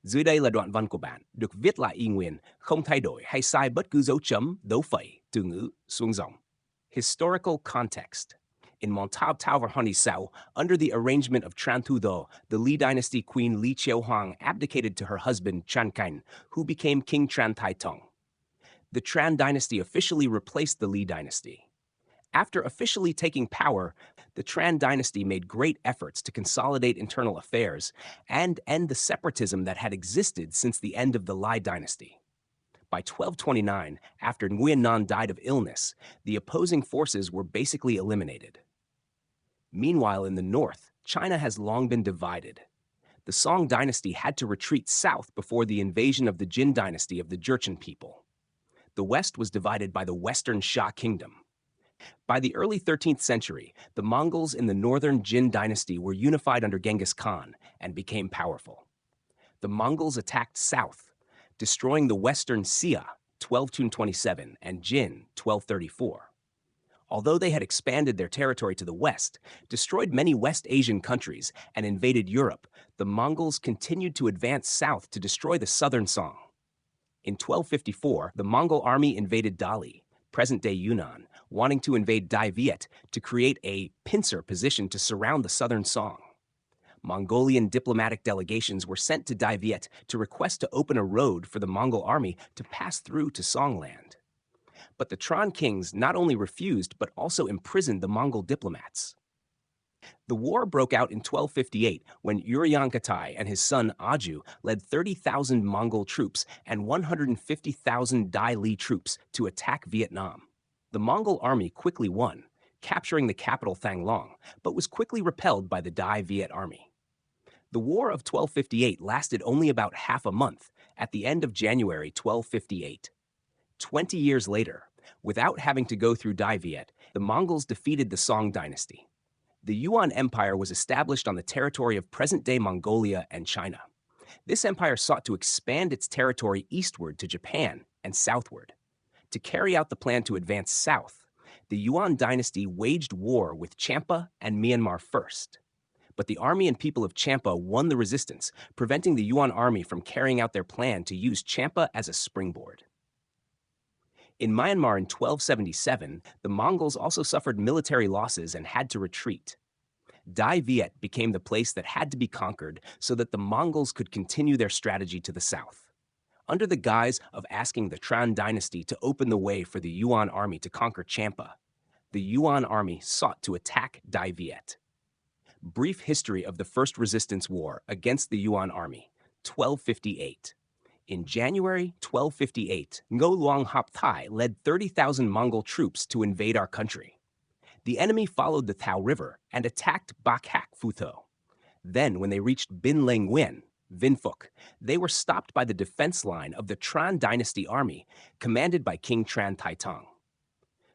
Dưới đây là đoạn văn của bạn, được viết lại y nguyên, không thay đổi hay sai bất cứ dấu chấm, dấu phẩy, từ ngữ, xuống dòng. Historical context. In Montauk Tower Honey Sao, under the arrangement of Tran Thu Do, the Li dynasty queen Li Chiao-huang abdicated to her husband Chan Cain, who became King Tran Tai Tong. The Tran dynasty officially replaced the Li dynasty. After officially taking power, the Tran dynasty made great efforts to consolidate internal affairs and end the separatism that had existed since the end of the Lai dynasty. By 1229, after Nguyen Nan died of illness, the opposing forces were basically eliminated. Meanwhile, in the north, China has long been divided. The Song dynasty had to retreat south before the invasion of the Jin dynasty of the Jurchen people. The west was divided by the Western Xia kingdom. By the early 13th century, the Mongols in the northern Jin dynasty were unified under Genghis Khan and became powerful. The Mongols attacked south, destroying the western Xia, 1227, and Jin, 1234. Although they had expanded their territory to the west, destroyed many West Asian countries, and invaded Europe, the Mongols continued to advance south to destroy the southern Song. In 1254, the Mongol army invaded Dali, present-day Yunnan, wanting to invade Dai Viet to create a pincer position to surround the southern Song. Mongolian diplomatic delegations were sent to Dai Viet to request to open a road for the Mongol army to pass through to Songland. But the Tran kings not only refused but also imprisoned the Mongol diplomats. The war broke out in 1258 when Uryankatai and his son Aju led 30,000 Mongol troops and 150,000 Dai Li troops to attack Vietnam. The Mongol army quickly won, capturing the capital Thang Long, but was quickly repelled by the Dai Viet army. The War of 1258 lasted only about half a month, at the end of January 1258. 20 years later, without having to go through Dai Viet, the Mongols defeated the Song dynasty. The Yuan Empire was established on the territory of present-day Mongolia and China. This empire sought to expand its territory eastward to Japan and southward. To carry out the plan to advance south, the Yuan dynasty waged war with Champa and Myanmar first. But the army and people of Champa won the resistance, preventing the Yuan army from carrying out their plan to use Champa as a springboard. In Myanmar in 1277, the Mongols also suffered military losses and had to retreat. Dai Viet became the place that had to be conquered so that the Mongols could continue their strategy to the south. Under the guise of asking the Tran dynasty to open the way for the Yuan army to conquer Champa, the Yuan army sought to attack Dai Viet. Brief history of the First Resistance War against the Yuan army, 1258. In January 1258, Ngo Luang Hap Thai led 30,000 Mongol troops to invade our country. The enemy followed the Thao River and attacked Bak Hak Phu Tho. Then, when they reached Bin Leng Nguyen, Vin Phuc, they were stopped by the defense line of the Tran dynasty army, commanded by King Tran Tai Tong.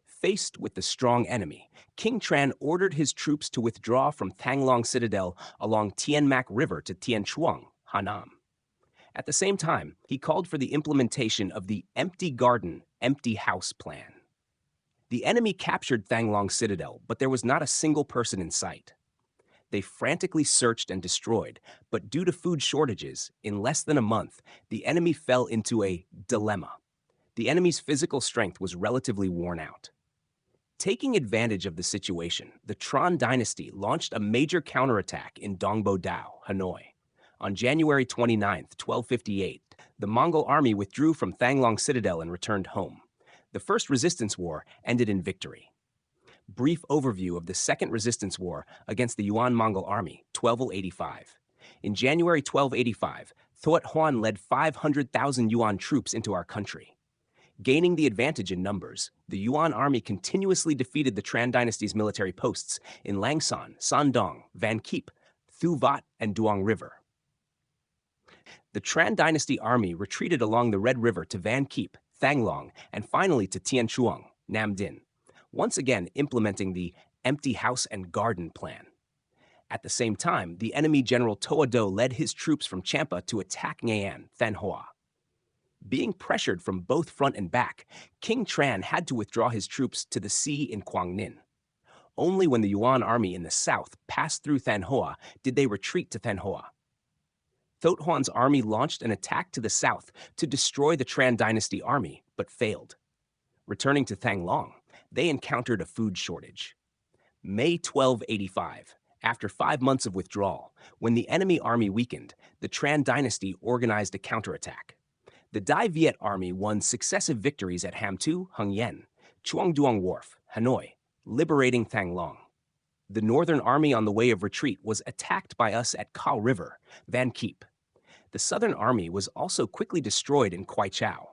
Faced with the strong enemy, King Tran ordered his troops to withdraw from Thang Long Citadel along Tien Mac River to Tien Chuang, Hanam. At the same time, he called for the implementation of the empty garden, empty house plan. The enemy captured Thang Long Citadel, but there was not a single person in sight. They frantically searched and destroyed, but due to food shortages, in less than a month, the enemy fell into a dilemma. The enemy's physical strength was relatively worn out. Taking advantage of the situation, the Tran dynasty launched a major counterattack in Dongbo Dao, Hanoi. On January 29, 1258, the Mongol army withdrew from Thang Long Citadel and returned home. The First Resistance War ended in victory. Brief overview of the Second Resistance War against the Yuan Mongol army, 1285. In January 1285, Thuat Huan led 500,000 Yuan troops into our country. Gaining the advantage in numbers, the Yuan army continuously defeated the Tran dynasty's military posts in Langsan, Sandong, Van Keep, Thu Vat, and Duong River. The Tran dynasty army retreated along the Red River to Van Keep, Thang Long, and finally to Tien Chuang, Nam Dinh, once again implementing the empty house and garden plan. At the same time, the enemy General Toa Do led his troops from Champa to attack Ngayan, Than Hoa. Being pressured from both front and back, King Tran had to withdraw his troops to the sea in Quang Ninh. Only when the Yuan army in the south passed through Than Hoa did they retreat to Than Hoa. Thoth Huan's army launched an attack to the south to destroy the Tran Dynasty army, but failed. Returning to Thanglang, they encountered a food shortage. May 1285, after 5 months of withdrawal, when the enemy army weakened, the Tran Dynasty organized a counterattack. The Dai Viet army won successive victories at Ham Tu, Hung Yen, Chuang Duong Wharf, Hanoi, liberating Thanglang. The Northern Army on the way of retreat was attacked by us at Kao River, Van Keep. The Southern Army was also quickly destroyed in Kwai Chau.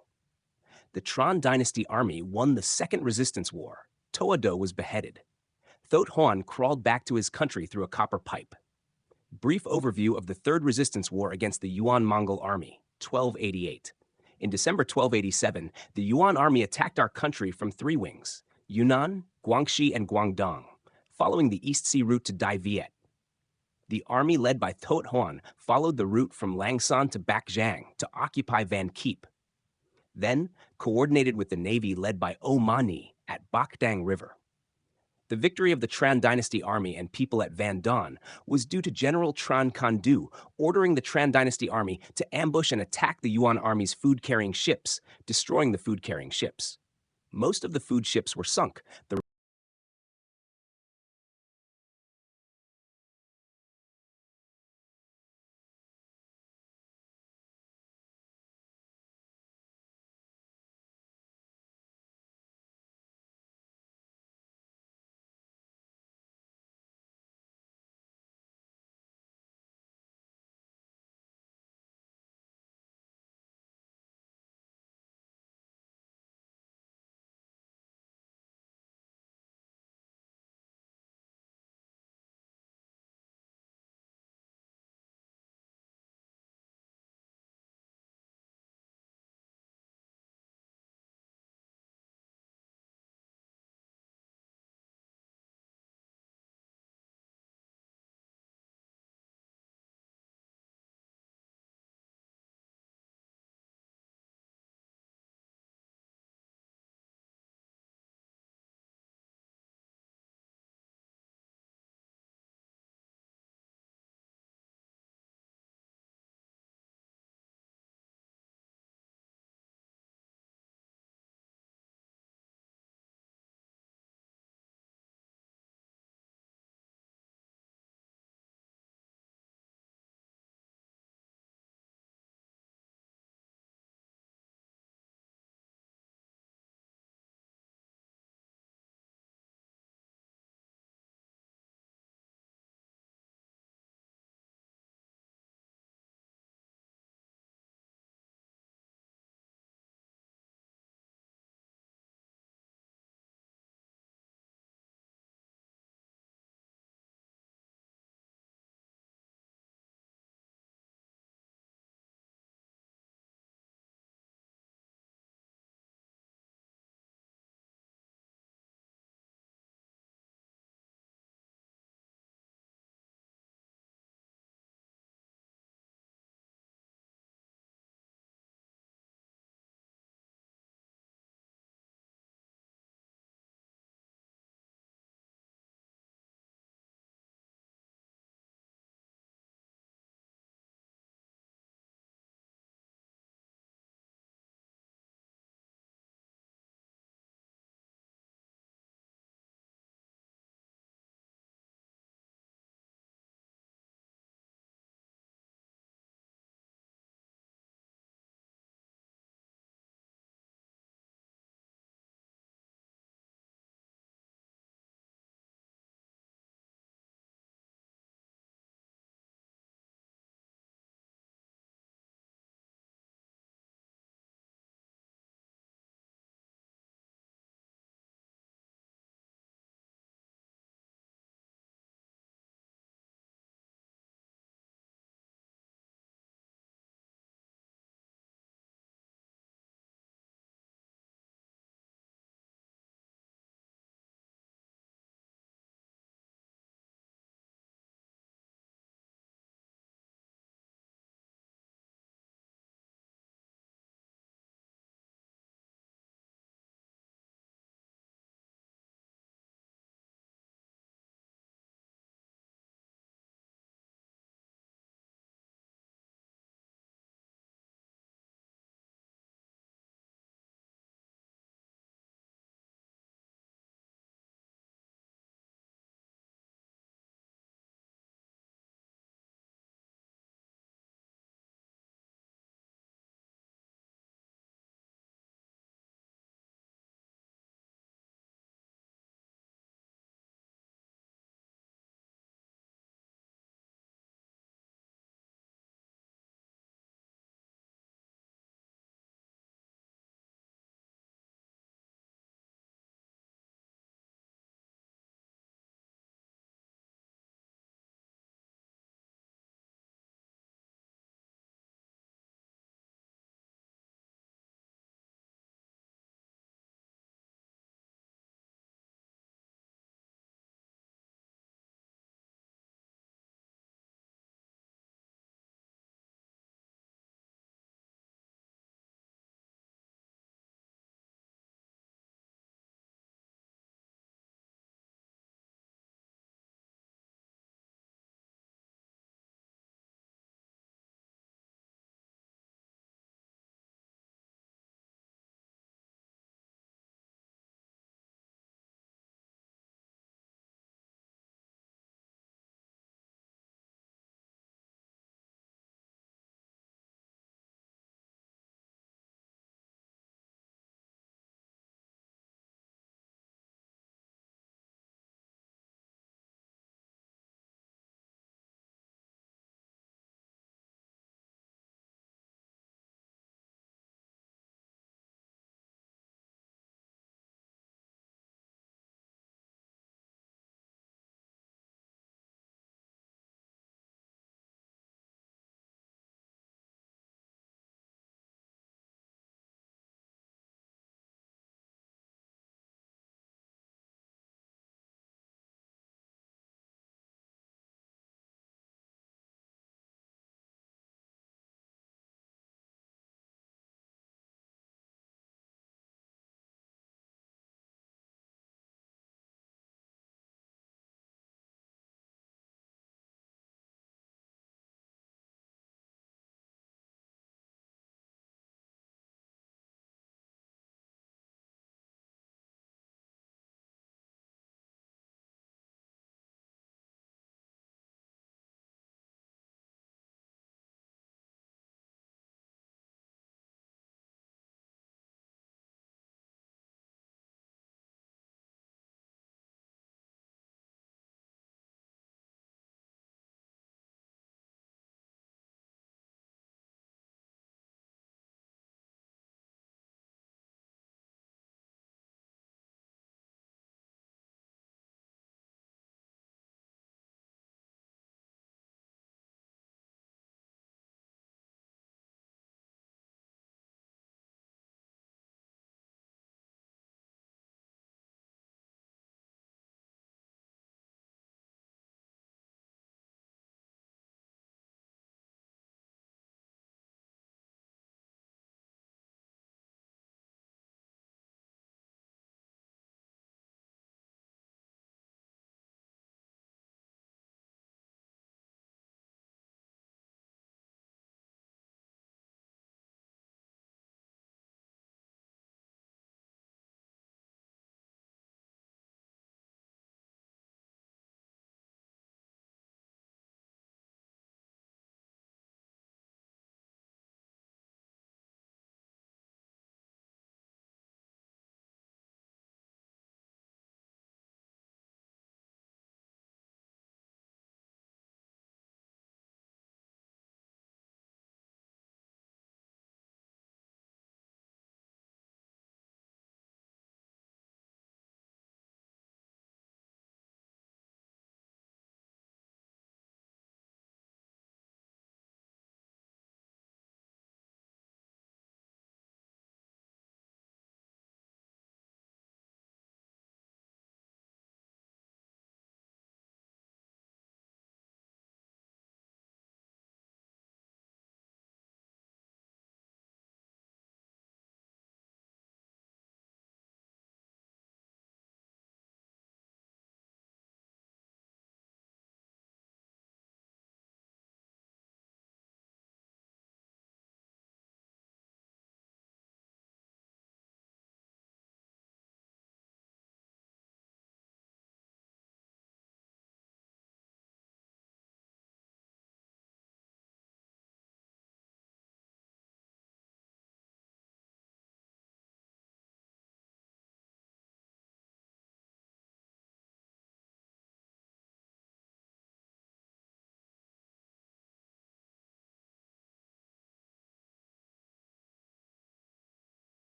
The Tran Dynasty army won the Second Resistance War. Toa Do was beheaded. Thoth Huan crawled back to his country through a copper pipe. Brief overview of the Third Resistance War against the Yuan Mongol Army, 1288. In December 1287, the Yuan army attacked our country from 3 wings, Yunnan, Guangxi, and Guangdong, following the East Sea route to Dai Viet. The army led by Thoth Huan followed the route from Langsan to Bakjiang to occupy Van Keep. Then, coordinated with the navy led by O Mani at Bakdang River. The victory of the Tran Dynasty army and people at Van Don was due to General Tran Kandu ordering the Tran Dynasty army to ambush and attack the Yuan army's food-carrying ships, destroying the food-carrying ships. Most of the food ships were sunk. The